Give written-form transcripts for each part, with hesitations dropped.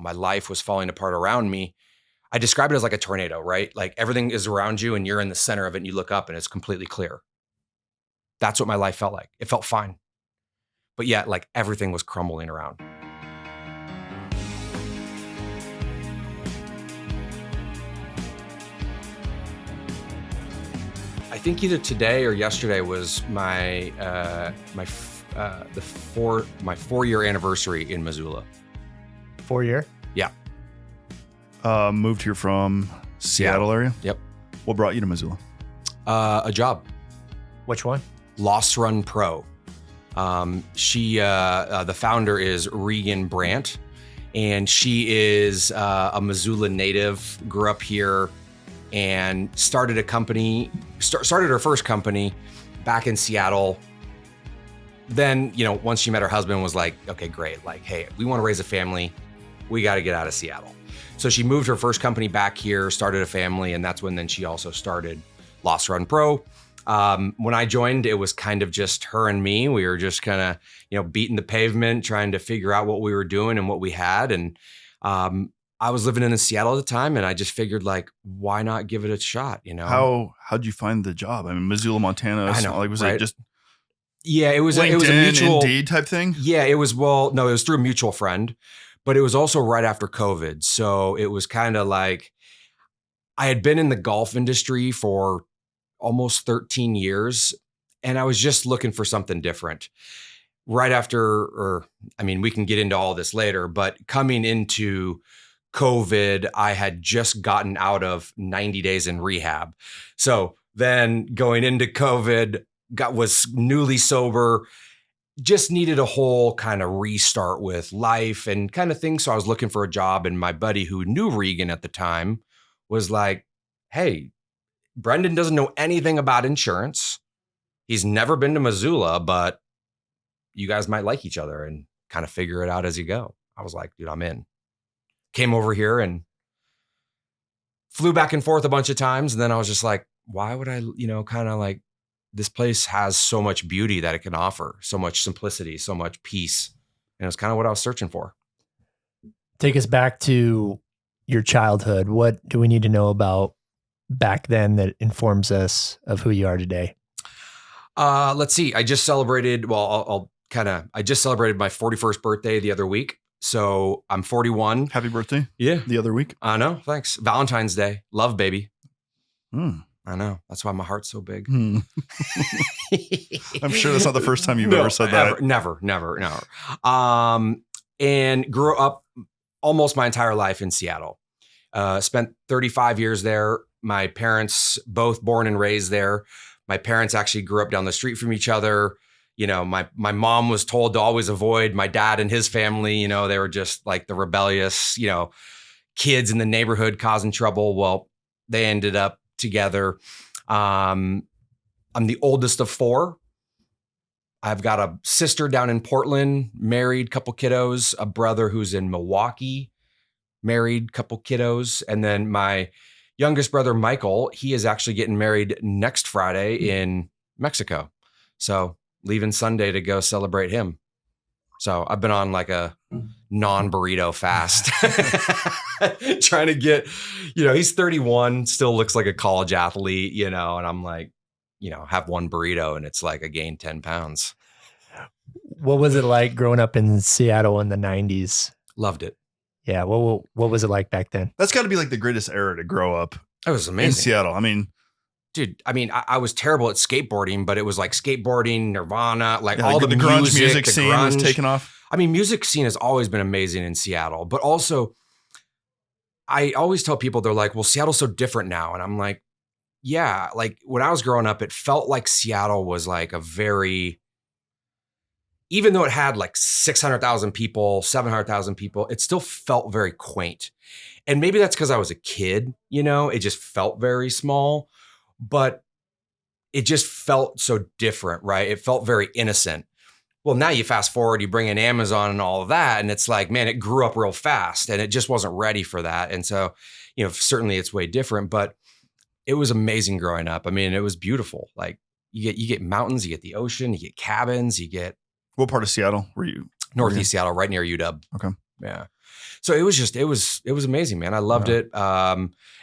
my life was falling apart around me. I describe it as like a tornado, right? Like everything is around you and you're in the center of it and you look up and it's completely clear. That's what my life felt like. It felt fine. But yet, like everything was crumbling around. I think either today or yesterday was my 4-year anniversary in Missoula. 4-year? Yeah. Moved here from Seattle area? Yep. What brought you to Missoula? A job. Which one? Loss Run Pro. The founder is Regan Brandt, and she is a Missoula native, grew up here, and started a company, started her first company back in Seattle. Then, once she met her husband, was like, okay, great. Like, hey, we want to raise a family. We got to get out of Seattle. So she moved her first company back here, started a family, and that's when then she also started Loss Run Pro. When I joined, it was kind of just her and me. We were just kind of, beating the pavement, trying to figure out what we were doing and what we had. And I was living in Seattle at the time, and I just figured, like, why not give it a shot? How'd you find the job? I mean, Missoula, Montana. I know, was right? it just it was LinkedIn, a mutual Indeed type thing? Yeah, it was through a mutual friend, but it was also right after COVID. So it was kind of like I had been in the golf industry for almost 13 years, and I was just looking for something different. Right after, we can get into all this later, but coming into COVID, I had just gotten out of 90 days in rehab. So then going into COVID, was newly sober, just needed a whole kind of restart with life and kind of things. So I was looking for a job, and my buddy who knew Regan at the time was like, hey, Brenden doesn't know anything about insurance. He's never been to Missoula, but you guys might like each other and kind of figure it out as you go. I was like, dude, I'm in. Came over here and flew back and forth a bunch of times. And then I was just like, why would I, kind of like, this place has so much beauty that it can offer, so much simplicity, so much peace. And it was kind of what I was searching for. Take us back to your childhood. What do we need to know about back then that informs us of who you are today? Let's see. I just celebrated, I just celebrated my 41st birthday the other week. So I'm 41. Happy birthday. Yeah. The other week. I know. Thanks. Valentine's Day. Love, baby. Mm. I know. That's why my heart's so big. I'm sure that's not the first time you've ever said that. Never. And grew up almost my entire life in Seattle. Spent 35 years there. My parents, both born and raised there. My parents actually grew up down the street from each other. My mom was told to always avoid my dad and his family. They were just like the rebellious, kids in the neighborhood causing trouble. Well, they ended up together. I'm the oldest of 4. I've got a sister down in Portland, married, couple kiddos, a brother who's in Milwaukee, married, couple kiddos. And then my youngest brother, Michael, he is actually getting married next Friday in Mexico. So leaving Sunday to go celebrate him. So I've been on like a non-burrito fast, trying to get, he's 31, still looks like a college athlete, and I'm like, have one burrito and it's like I gained 10 pounds. What was it like growing up in Seattle in the 90s? Loved it. Yeah. What was it like back then? That's got to be like the greatest era to grow up. It was amazing. In Seattle. Dude, I was terrible at skateboarding, but it was like skateboarding, Nirvana, all the the grunge music the scene was taking off. Music scene has always been amazing in Seattle, but also I always tell people, they're like, well, Seattle's so different now. And I'm like, yeah, like when I was growing up, it felt like Seattle was like even though it had like 600,000 people, 700,000 people, it still felt very quaint. And maybe that's because I was a kid, it just felt very small. But it just felt so different, right? It felt very innocent. Well, now you fast forward, you bring in Amazon and all of that, and it's like, man, it grew up real fast and it just wasn't ready for that. And so, certainly it's way different, but it was amazing growing up. It was beautiful. Like you get mountains, you get the ocean, you get cabins, you get. What part of Seattle were you? Northeast Seattle, right near UW. Okay. Yeah. So it was amazing, man. I loved it.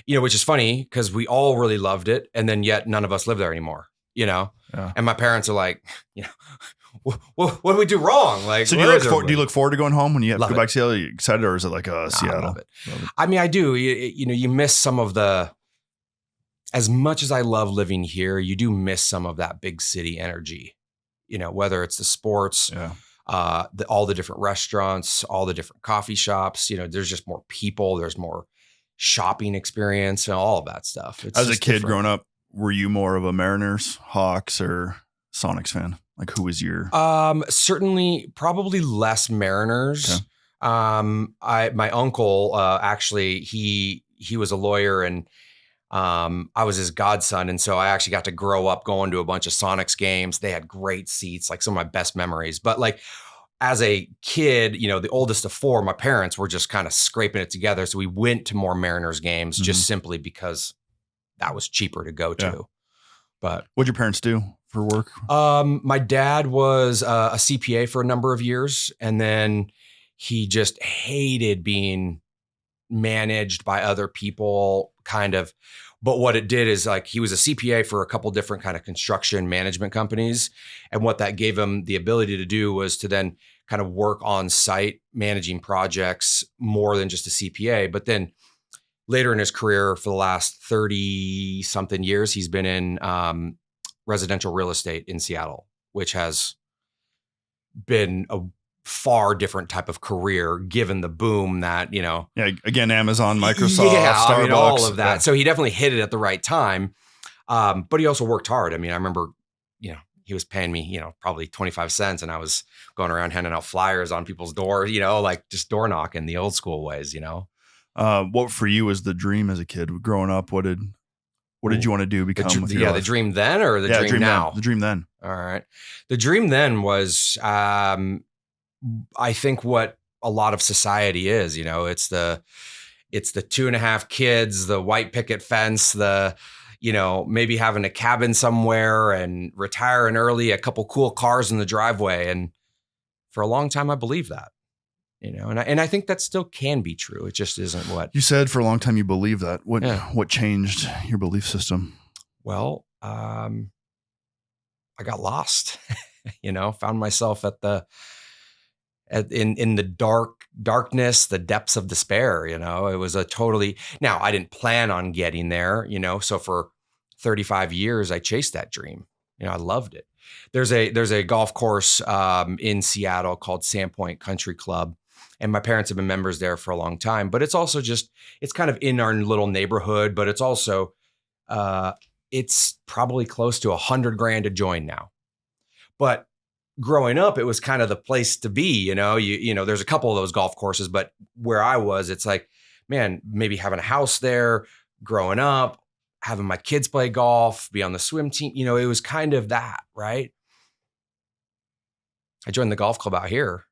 Which is funny because we all really loved it. And then yet none of us live there anymore, and my parents are like, what do we do wrong? Like, so do you look forward to going home when you have to go back to Seattle? Are you excited, or is it like Seattle? I love it. I mean, I do. You miss some of as much as I love living here, you do miss some of that big city energy, whether it's the sports, all the different restaurants, all the different coffee shops, there's just more people, there's more shopping experience and all of that stuff. As a kid growing up, were you more of a Mariners, Hawks, or Sonics fan? Like, who was your? Certainly, probably less Mariners. Okay. My uncle, actually, he was a lawyer, and I was his godson. And so I actually got to grow up going to a bunch of Sonics games. They had great seats, like some of my best memories. But like, as a kid, the oldest of four, my parents were just kind of scraping it together. So we went to more Mariners games just simply because that was cheaper to go to. But what'd your parents do for work? My dad was a CPA for a number of years, and then he just hated being managed by other people, kind of. But what it did is, like, he was a CPA for a couple different kind of construction management companies. And what that gave him the ability to do was to then kind of work on site managing projects more than just a CPA. But then later in his career, for the last 30 something years, he's been in residential real estate in Seattle, which has been a far different type of career given the boom that, again, Amazon, Microsoft, Starbucks, all of that. So he definitely hit it at the right time. But he also worked hard. I mean, I remember, he was paying me, probably 25 cents, and I was going around handing out flyers on people's doors, like just door knocking the old school ways, What for you was the dream as a kid growing up? What did you want to do, become with your life? The dream then, or the dream now? The dream then. All right. The dream then was, I think, what a lot of society is, it's the 2.5 kids, the white picket fence, maybe having a cabin somewhere and retiring early, a couple cool cars in the driveway. And for a long time, I believed that, and I think that still can be true. It just isn't what you said. For a long time, you believed that. What changed your belief system? Well, I got lost, found myself in the darkness, the depths of despair. It was now I didn't plan on getting there, so for 35 years, I chased that dream. I loved it. There's a golf course in Seattle called Sandpoint Country Club. And my parents have been members there for a long time, but it's also it's kind of in our little neighborhood, but it's also, it's probably close to $100,000 to join now. But growing up, it was kind of the place to be, there's a couple of those golf courses, but where I was, it's like, man, maybe having a house there, growing up, having my kids play golf, be on the swim team, it was kind of that, right? I joined the golf club out here.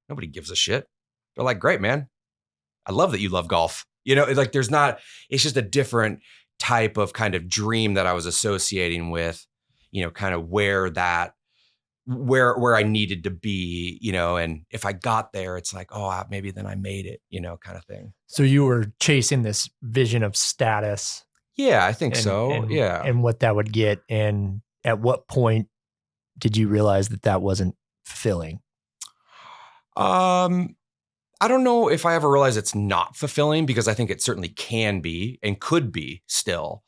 Nobody gives a shit. They're like, great, man. I love that you love golf. Like it's just a different type of kind of dream that I was associating with, kind of where I needed to be, and if I got there, it's like, oh, maybe then I made it, kind of thing. So you were chasing this vision of status. Yeah, I think so. And what that would get. And at what point did you realize that wasn't fulfilling? I don't know if I ever realized it's not fulfilling, because I think it certainly can be and could be still.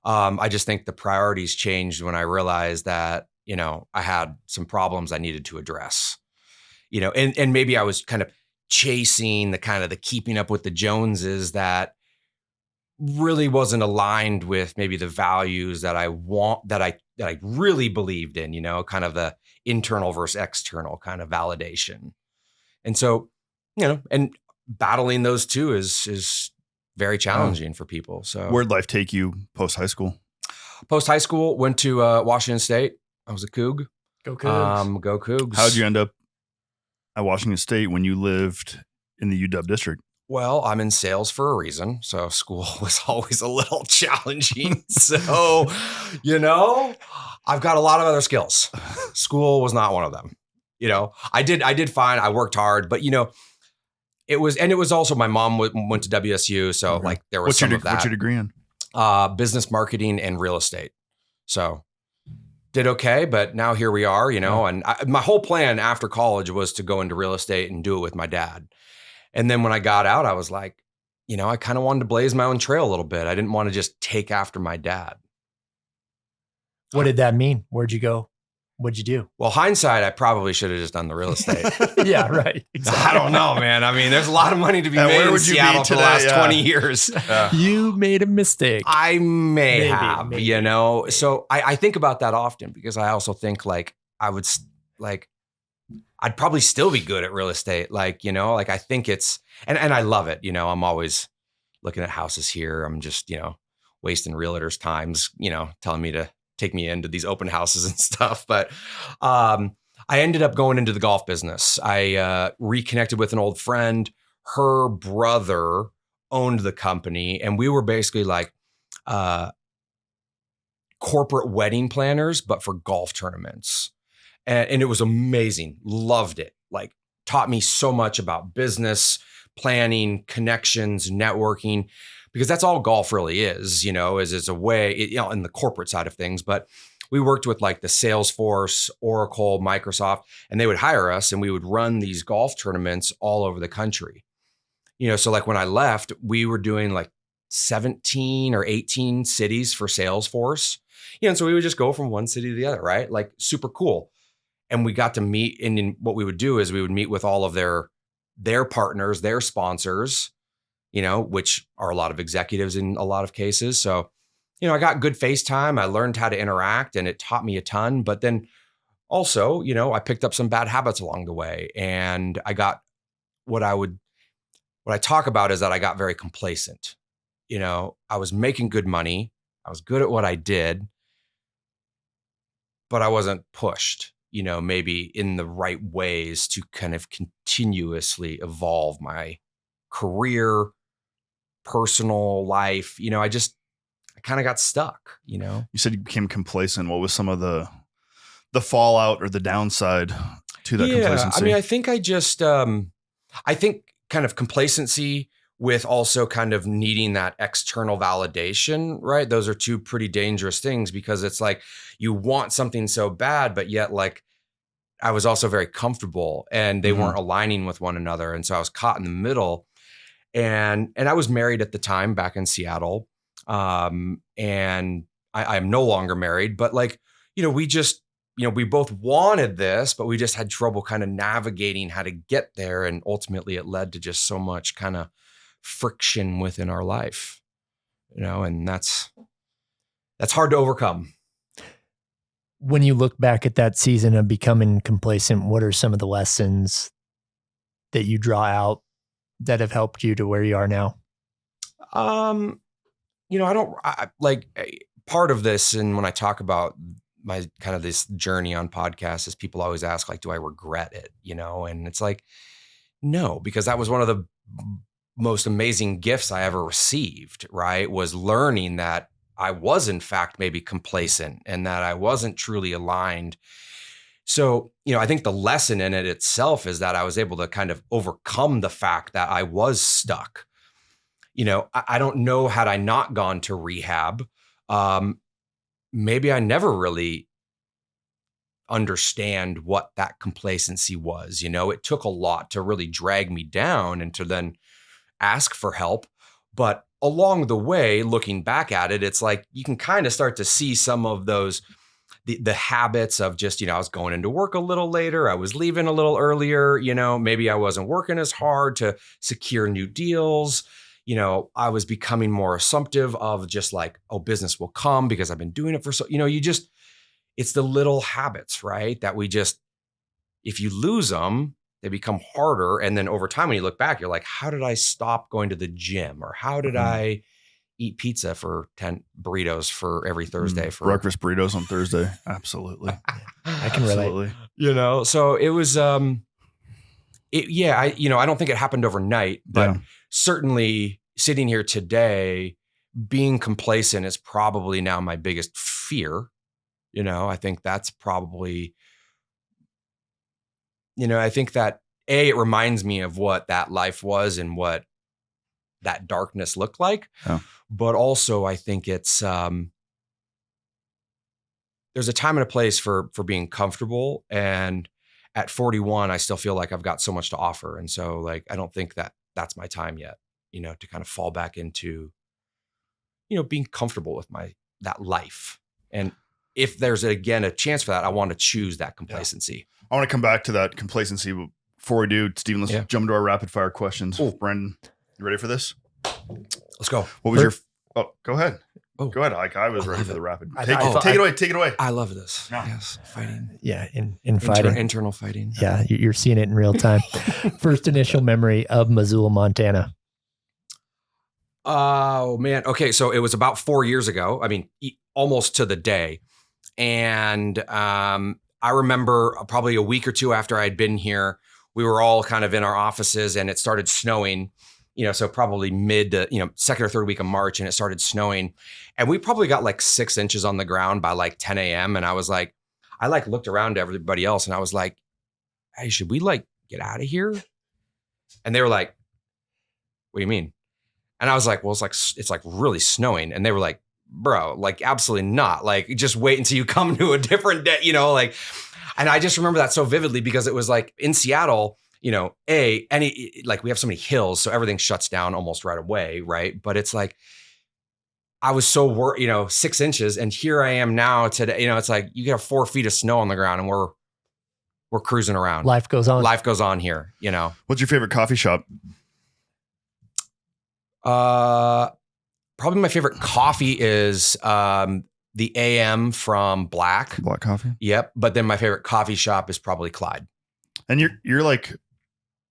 I just think the priorities changed when I realized that, I had some problems I needed to address, and maybe I was kind of chasing the keeping up with the Joneses that really wasn't aligned with maybe the values that I really believed in, kind of the internal versus external kind of validation. And so, and battling those two is very challenging for people. So where'd life take you post high school? Post high school, went to Washington State. I was a Coug. Go Cougs. Go Cougs. How'd you end up at Washington State when you lived in the UW district? Well, I'm in sales for a reason. So school was always a little challenging. So, I've got a lot of other skills. School was not one of them. I did fine. I worked hard, but it was also my mom went to WSU. So Okay. like there was some of that. What's your degree in? Business marketing and real estate. So did okay, but now here we are, and my whole plan after college was to go into real estate and do it with my dad. And then when I got out, I was like, I kind of wanted to blaze my own trail a little bit. I didn't want to just take after my dad. What did that mean? Where'd you go? What'd you do? Well, hindsight, I probably should have just done the real estate. Yeah, right. Exactly. I don't know, man. I mean, there's a lot of money to be made in Seattle for the last 20 years. You made a mistake. I may have, maybe. So I think about that often because I also think like I'd probably still be good at real estate. Like, I think it's, and I love it. I'm always looking at houses here. I'm just, wasting realtors' times, telling me to take me into these open houses and stuff. But I ended up going into the golf business. I reconnected with an old friend. Her brother owned the company, and we were basically like corporate wedding planners, but for golf tournaments. And it was amazing. Loved it. Like taught me so much about business, planning, connections, networking, because that's all golf really is, is a way, in the corporate side of things. But we worked with like the Salesforce, Oracle, Microsoft, and they would hire us and we would run these golf tournaments all over the country. So like when I left, we were doing like 17 or 18 cities for Salesforce. And so we would just go from one city to the other, right? Like super cool. And we got to meet, and what we would do is we would meet with all of their partners, their sponsors, which are a lot of executives in a lot of cases. So, I got good FaceTime. I learned how to interact and it taught me a ton. But then also, I picked up some bad habits along the way. And I got what I talk about is that I got very complacent. I was making good money. I was good at what I did, but I wasn't pushed, maybe in the right ways to kind of continuously evolve my career, personal life. I kind of got stuck, You said you became complacent. What was some of the fallout or the downside to that complacency? I mean, I think I think kind of complacency with also kind of needing that external validation, right? Those are two pretty dangerous things because it's like you want something so bad, but yet like I was also very comfortable and they weren't aligning with one another. And so I was caught in the middle. And I was married at the time back in Seattle. And I'm no longer married, but like, we just, we both wanted this, but we just had trouble kind of navigating how to get there. And ultimately it led to just so much kind of friction within our life, and that's hard to overcome. When you look back at that season of becoming complacent, what are some of the lessons that you draw out that have helped you to where you are now? Part of this, and when I talk about my kind of this journey on podcasts, is people always ask like, do I regret it? And it's like, no, because that was one of the most amazing gifts I ever received, right? Was learning that I was in fact maybe complacent and that I wasn't truly aligned. So, I think the lesson in it itself is that I was able to kind of overcome the fact that I was stuck. I don't know, had I not gone to rehab, maybe I never really understand what that complacency was. It took a lot to really drag me down and to then ask for help. But along the way, looking back at it, it's like you can kind of start to see some of those, the habits of just, I was going into work a little later. I was leaving a little earlier. Maybe I wasn't working as hard to secure new deals. I was becoming more assumptive of just like, oh, business will come because I've been doing it for so, it's the little habits, right? That if you lose them, they become harder. And then over time, when you look back, you're like, how did I stop going to the gym? Or how did I eat pizza for 10 burritos for every Thursday? For breakfast burritos on Thursday. Absolutely. I can relate. So it was, I don't think it happened overnight, but certainly sitting here today, being complacent is probably now my biggest fear. I think that's probably, I think that it reminds me of what that life was and what that darkness looked like. Yeah. But also I think it's, there's a time and a place for being comfortable. And at 41, I still feel like I've got so much to offer. And so like, I don't think that that's my time yet, to kind of fall back into, being comfortable with that life. And if there's again a chance for that, I want to choose that complacency. Yeah. I want to come back to that complacency. But before we do, Stephen, let's jump into our rapid fire questions. Ooh. Brenden, you ready for this? Let's go. What was go ahead. Oh. Go ahead. I was ready for the rapid. Take it away. I love this. No. Yes. Fighting. Yeah. In fighting. Internal fighting. Yeah. You're seeing it in real time. First initial memory of Missoula, Montana. Oh, man. Okay. So it was about 4 years ago. I mean, almost to the day. And I remember probably a week or two after I'd been here, we were all kind of in our offices and it started snowing, so probably mid to, second or third week of March, and it started snowing. And we probably got like 6 inches on the ground by like 10 a.m. And I was like, looked around to everybody else and I was like, hey, should we like get out of here? And they were like, what do you mean? And I was like, well, it's like really snowing. And they were like, bro, like absolutely not. Like just wait until you come to a different day, and I just remember that so vividly because it was like in Seattle, we have so many hills, so everything shuts down almost right away. Right. But it's like, I was so worried, 6 inches. And here I am now today, it's like you get 4 feet of snow on the ground and we're cruising around. Life goes on here, What's your favorite coffee shop? Probably my favorite coffee is the AM from Black Coffee. Yep. But then my favorite coffee shop is probably Clyde. And you're like,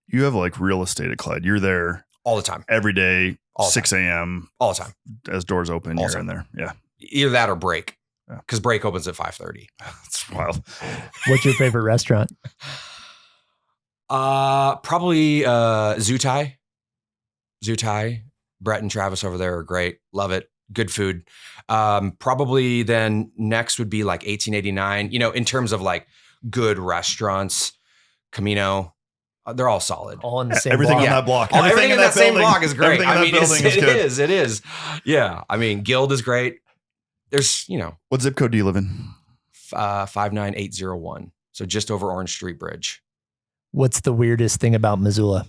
you have like real estate at Clyde. You're there all the time, every day, all 6 a.m. all the time as doors open. All You're time. in there. Yeah. Either that or break. Yeah. Because break opens at 5:30. That's wild. What's your favorite restaurant? Probably Zootai. Brett and Travis over there are great. Love it. Good food. Probably then next would be like 1889, in terms of like good restaurants, Camino, they're all solid. All in the same Everything block. on that block. Everything in that same block is great. I mean, it is. Yeah. I mean, Guild is great. There's, What zip code do you live in? 59801. So just over Orange Street Bridge. What's the weirdest thing about Missoula?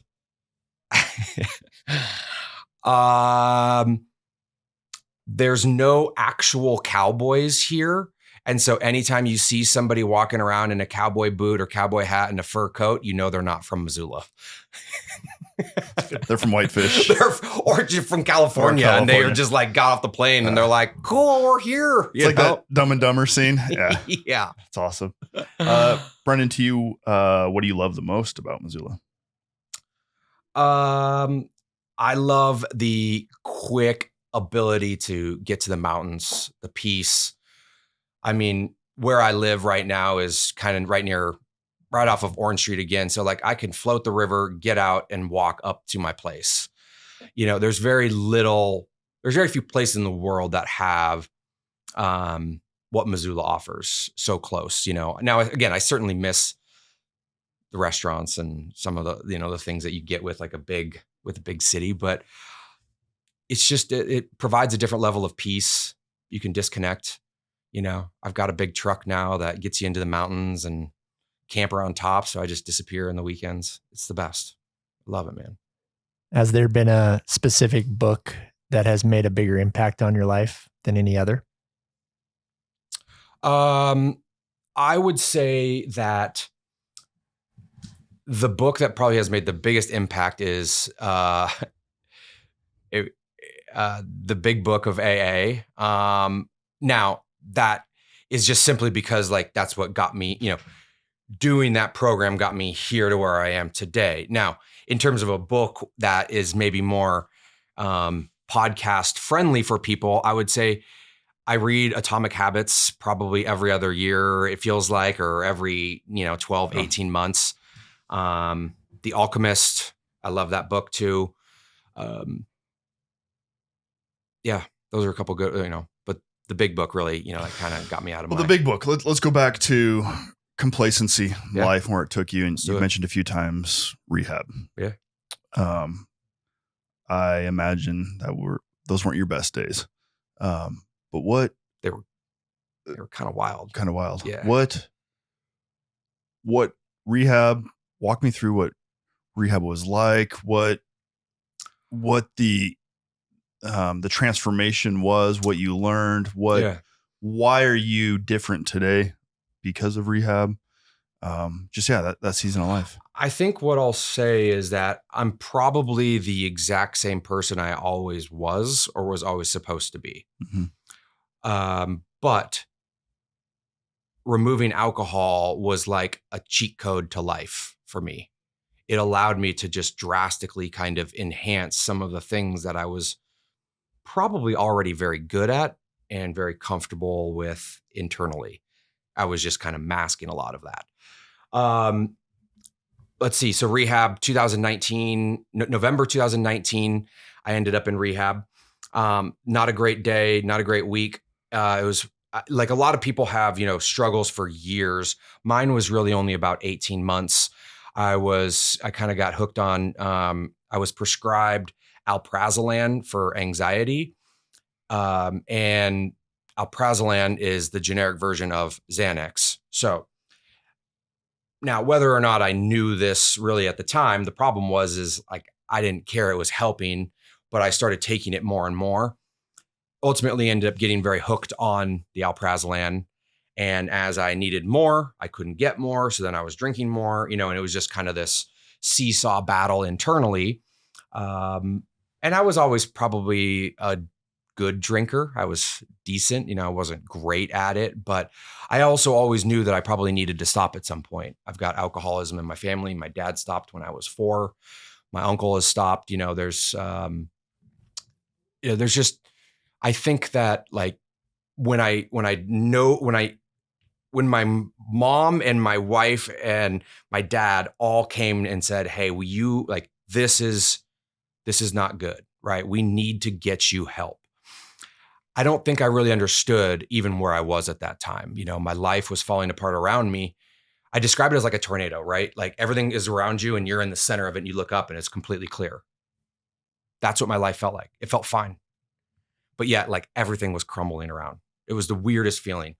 There's no actual cowboys here. And so anytime you see somebody walking around in a cowboy boot or cowboy hat and a fur coat, they're not from Missoula. They're from Whitefish. or just from California, and they are just like got off the plane and they're like, cool, we're here. It's like that Dumb and Dumber scene. Yeah. Yeah. It's awesome. Brenden, to you, what do you love the most about Missoula? I love the quick ability to get to the mountains, the peace. I mean, where I live right now is kind of right off of Orange Street again. So like I can float the river, get out and walk up to my place. There's very few places in the world that have what Missoula offers so close, Now, again, I certainly miss the restaurants and some of the, the things that you get with like a big city, but it's just, it provides a different level of peace. You can disconnect, I've got a big truck now that gets you into the mountains and camper on top. So I just disappear on the weekends. It's the best. Love it, man. Has there been a specific book that has made a bigger impact on your life than any other? I would say that the book that probably has made the biggest impact is The Big Book of AA. Now that is just simply because like that's what got me, doing that program got me here to where I am today. Now, in terms of a book that is maybe more podcast friendly for people, I would say I read Atomic Habits probably every other year, it feels like, or every, 12, 18 months. The Alchemist, I love that book too. Yeah, those are a couple good, but The Big Book really, that kind of got me out of The Big Book. Let's go back to complacency life where it took you, and you mentioned a few times rehab. Yeah. I imagine those weren't your best days. But what they were kind of wild. Kind of wild. Yeah. What rehab? Walk me through what rehab was like. What the transformation was. What you learned. Why are you different today because of rehab? That season of life. I think what I'll say is that I'm probably the exact same person I always was or was always supposed to be. Mm-hmm. But removing alcohol was like a cheat code to life for me. It allowed me to just drastically kind of enhance some of the things that I was probably already very good at and very comfortable with internally. I was just kind of masking a lot of that. Let's see. So rehab 2019, November 2019, I ended up in rehab. Not a great day, not a great week. It was like a lot of people have, struggles for years. Mine was really only about 18 months. I kind of got hooked on, I was prescribed alprazolam for anxiety. And alprazolam is the generic version of Xanax. So now, whether or not I knew this really at the time, the problem is like, I didn't care. It was helping, but I started taking it more and more. Ultimately ended up getting very hooked on the alprazolam. And as I needed more, I couldn't get more. So then I was drinking more, and it was just kind of this seesaw battle internally. And I was always probably a good drinker. I was decent, I wasn't great at it, but I also always knew that I probably needed to stop at some point. I've got alcoholism in my family. My dad stopped when I was 4. My uncle has stopped. There's just, I think that like when my mom and my wife and my dad all came and said, "Hey, will you this is not good, right? We need to get you help." I don't think I really understood even where I was at that time. My life was falling apart around me. I describe it as like a tornado, right? Like everything is around you and you're in the center of it and you look up and it's completely clear. That's what my life felt like. It felt fine. But yet like everything was crumbling around. It was the weirdest feeling.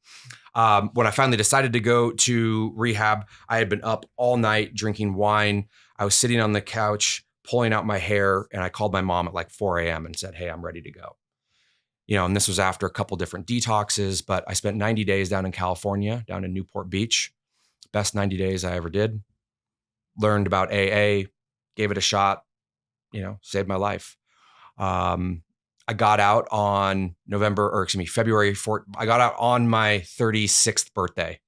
When I finally decided to go to rehab, I had been up all night drinking wine. I was sitting on the couch, pulling out my hair, and I called my mom at like 4 a.m. and said, "Hey, I'm ready to go." And this was after a couple different detoxes, but I spent 90 days down in California, down in Newport Beach. Best 90 days I ever did. Learned about AA, gave it a shot, saved my life. I got out on February 4th. I got out on my 36th birthday,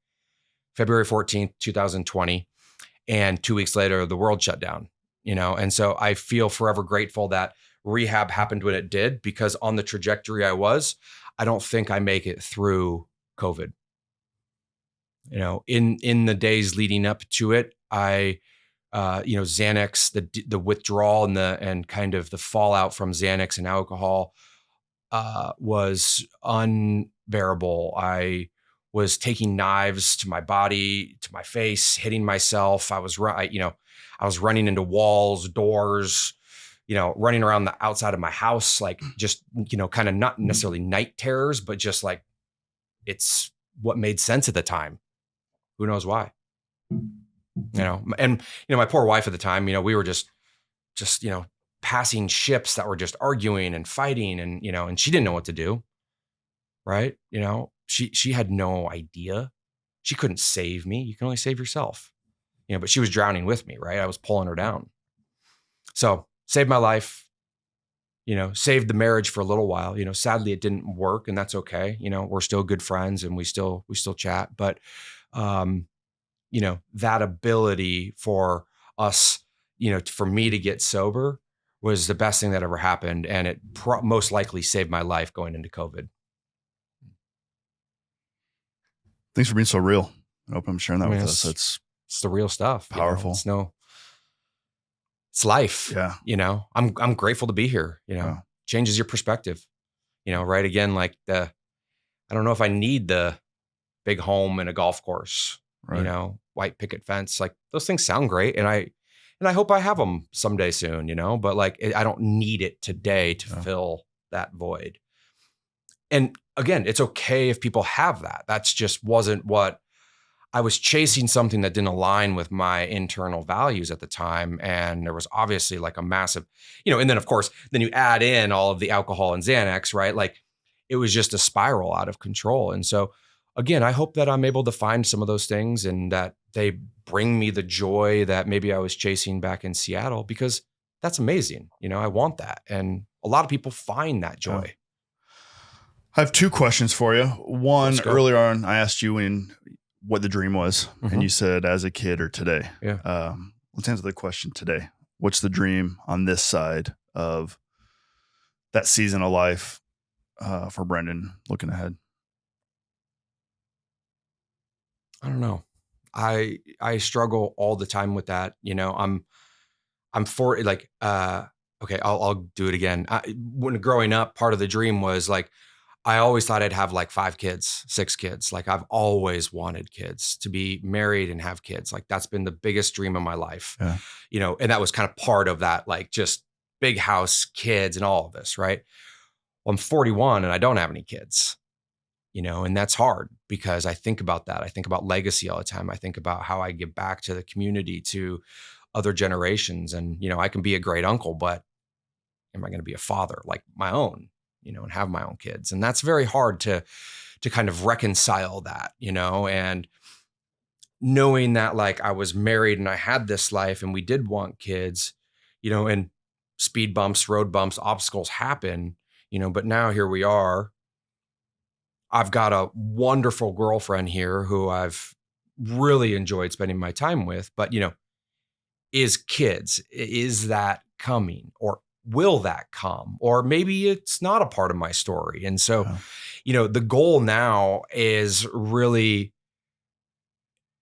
February 14th, 2020. And 2 weeks later, the world shut down, and so I feel forever grateful that rehab happened when it did, because on the trajectory I don't think I make it through COVID. In the days leading up to it, Xanax, the withdrawal and kind of the fallout from Xanax and alcohol was unbearable. I was taking knives to my body, to my face, hitting myself. I was running into walls, doors, running around the outside of my house, like just, kind of not necessarily night terrors, but just like it's what made sense at the time. Who knows why? And my poor wife at the time, we were just passing ships that were just arguing and fighting, and she didn't know what to do. Right? She had no idea. She couldn't save me. You can only save yourself. But she was drowning with me, right? I was pulling her down. So saved my life, saved the marriage for a little while. Sadly it didn't work, and that's okay. We're still good friends and we still chat, but that ability for us, for me to get sober was the best thing that ever happened. And it most likely saved my life going into COVID. Thanks for being so real. I hope I'm sharing that with us. It's the real stuff. Powerful. It's life. Yeah. I'm grateful to be here. Wow. Changes your perspective. Right. Again, like I don't know if I need the big home and a golf course. Right. White picket fence, like those things sound great. And I hope I have them someday soon, but like, I don't need it today to fill that void. And again, it's okay if people have that. That's just wasn't what I was chasing, something that didn't align with my internal values at the time. And there was obviously like a massive, and then of course, then you add in all of the alcohol and Xanax, right? Like it was just a spiral out of control. And so again, I hope that I'm able to find some of those things and that they bring me the joy that maybe I was chasing back in Seattle, because that's amazing. I want that. And a lot of people find that joy. Yeah. I have two questions for you. One, earlier on, I asked you what the dream was, and you said as a kid or today. Yeah. Let's answer the question today. What's the dream on this side of that season of life for Brenden looking ahead? I don't know. I struggle all the time with that. I'm for like, okay, I'll do it again. When growing up, part of the dream was like, I always thought I'd have like 5 kids, 6 kids. Like I've always wanted kids, to be married and have kids. Like that's been the biggest dream of my life, and that was kind of part of that, like just big house, kids and all of this. Right. Well, I'm 41 and I don't have any kids, and that's hard because I think about that. I think about legacy all the time. I think about how I give back to the community, to other generations. And, I can be a great uncle, but am I going to be a father like my own? And have my own kids. And that's very hard to kind of reconcile that, and knowing that like I was married and I had this life and we did want kids, and speed bumps, road bumps, obstacles happen, but now here we are. I've got a wonderful girlfriend here who I've really enjoyed spending my time with, but, is that coming, or will that come? Or maybe it's not a part of my story. And so, the goal now is really,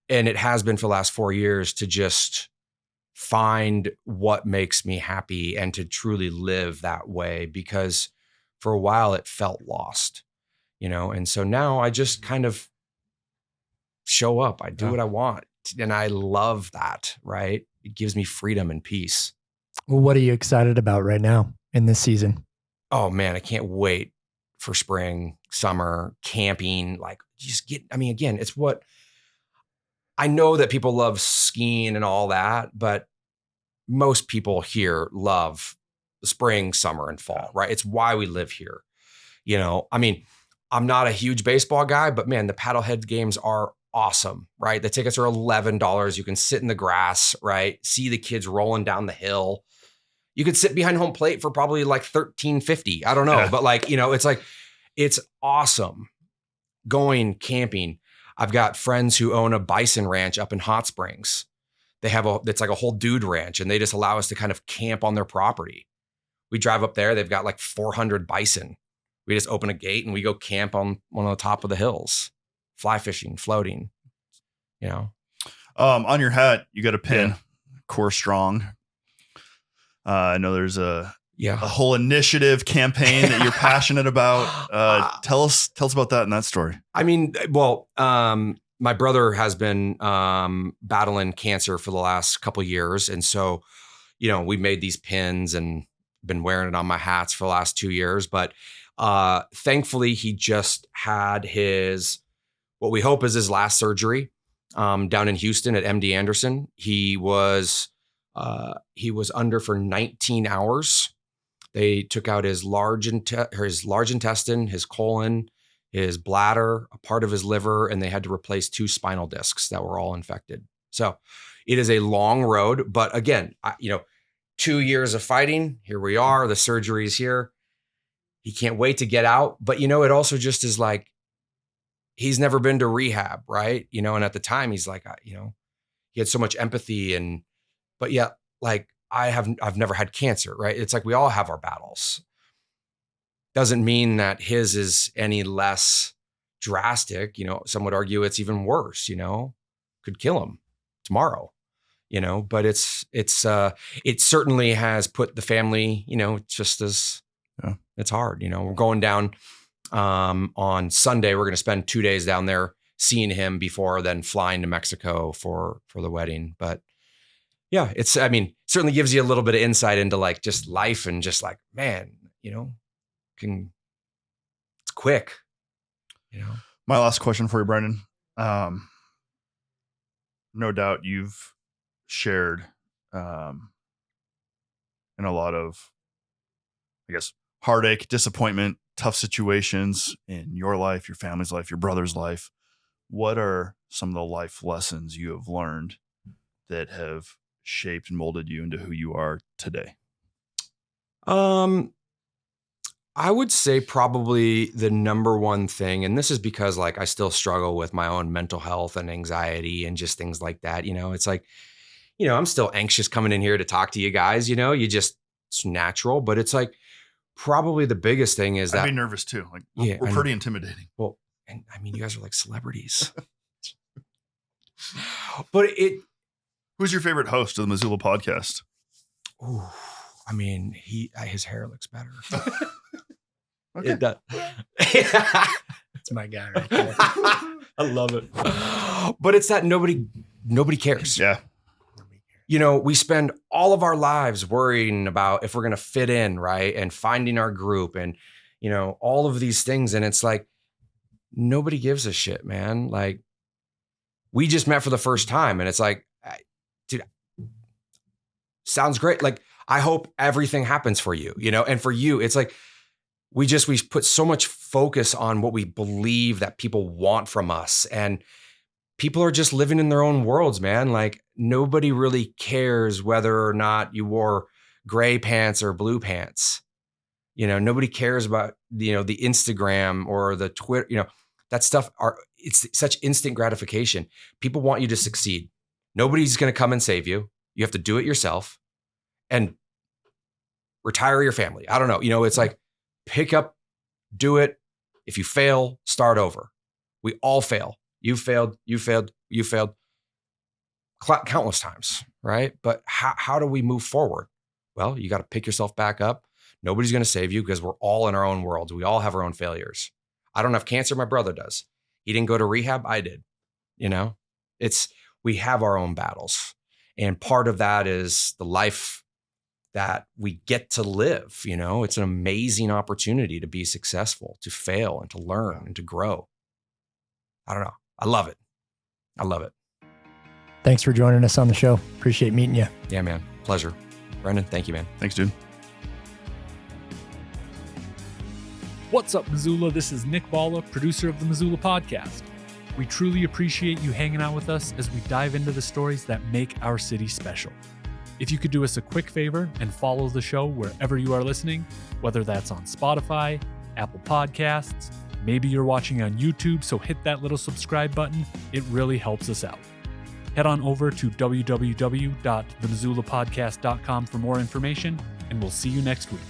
and it has been for the last 4 years, to just find what makes me happy and to truly live that way, because for a while it felt lost, and so now I just kind of show up, I do what I want, and I love that, right? It gives me freedom and peace. Well, what are you excited about right now in this season? Oh man, I can't wait for spring, summer, camping. Like again, it's what I know that people love skiing and all that, but most people here love the spring, summer, and fall, right? It's why we live here. I'm not a huge baseball guy, but man, the paddlehead games are awesome, right? The tickets are $11. You can sit in the grass, right? See the kids rolling down the hill. You could sit behind home plate for probably like $13.50. I don't know, but like, it's like, it's awesome going camping. I've got friends who own a bison ranch up in Hot Springs. It's like a whole dude ranch, and they just allow us to kind of camp on their property. We drive up there. They've got like 400 bison. We just open a gate and we go camp on one of the top of the hills, fly fishing, floating, On your hat, you got a pin, Corr Strong. I know there's a whole initiative campaign that you're passionate about. Tell us about that and that story. I mean, well, my brother has been battling cancer for the last couple of years. And so, we made these pins and been wearing it on my hats for the last 2 years. But thankfully, he just had what we hope is his last surgery down in Houston at MD Anderson. He was under for 19 hours. They took out his large intestine, his colon, his bladder, a part of his liver, and they had to replace 2 spinal discs that were all infected. So it is a long road, but again, 2 years of fighting, here we are, the surgery's here. He can't wait to get out. But, it also just is like, he's never been to rehab, right? And at the time he's like, he had so much empathy but yeah, like I've never had cancer, right? It's like we all have our battles. Doesn't mean that his is any less drastic. Some would argue it's even worse, could kill him tomorrow, but it certainly has put the family, just as it's hard. We're going down on Sunday. We're going to spend 2 days down there seeing him before then flying to Mexico for the wedding. But yeah, certainly gives you a little bit of insight into like just life and just like, man, it's quick, My last question for you, Brenden. No doubt you've shared in a lot of, I guess, heartache, disappointment, tough situations in your life, your family's life, your brother's life. What are some of the life lessons you have learned that have shaped and molded you into who you are today? I would say probably the number one thing, and this is because like I still struggle with my own mental health and anxiety and just things like that. It's like, I'm still anxious coming in here to talk to you guys, it's natural, but it's like probably the biggest thing is that I'd be nervous too. Like we're pretty intimidating. Well, and you guys are like celebrities, but who's your favorite host of the Missoula podcast? Ooh, his hair looks better. Okay. It does. That's my guy right there. I love it. But it's that nobody cares. Yeah. We spend all of our lives worrying about if we're going to fit in, right? And finding our group and, all of these things. And it's like, nobody gives a shit, man. Like, we just met for the first time and it's like, dude, sounds great. Like, I hope everything happens for you, and for you, it's like, we put so much focus on what we believe that people want from us. And people are just living in their own worlds, man. Like nobody really cares whether or not you wore gray pants or blue pants. Nobody cares about, the Instagram or the Twitter, that stuff it's such instant gratification. People want you to succeed. Nobody's going to come and save you. You have to do it yourself and retire your family. I don't know. It's like, pick up, do it. If you fail, start over. We all fail. You failed, countless times, right? But how do we move forward? Well, you got to pick yourself back up. Nobody's going to save you because we're all in our own worlds. We all have our own failures. I don't have cancer. My brother does. He didn't go to rehab. I did. We have our own battles. And part of that is the life that we get to live. It's an amazing opportunity to be successful, to fail and to learn and to grow. I don't know. I love it. Thanks for joining us on the show. Appreciate meeting you. Yeah, man. Pleasure. Brenden, thank you, man. Thanks, dude. What's up, Missoula? This is Nick Balla, producer of the Missoula podcast. We truly appreciate you hanging out with us as we dive into the stories that make our city special. If you could do us a quick favor and follow the show wherever you are listening, whether that's on Spotify, Apple Podcasts, maybe you're watching on YouTube, so hit that little subscribe button. It really helps us out. Head on over to www.themissoulapodcast.com for more information, and we'll see you next week.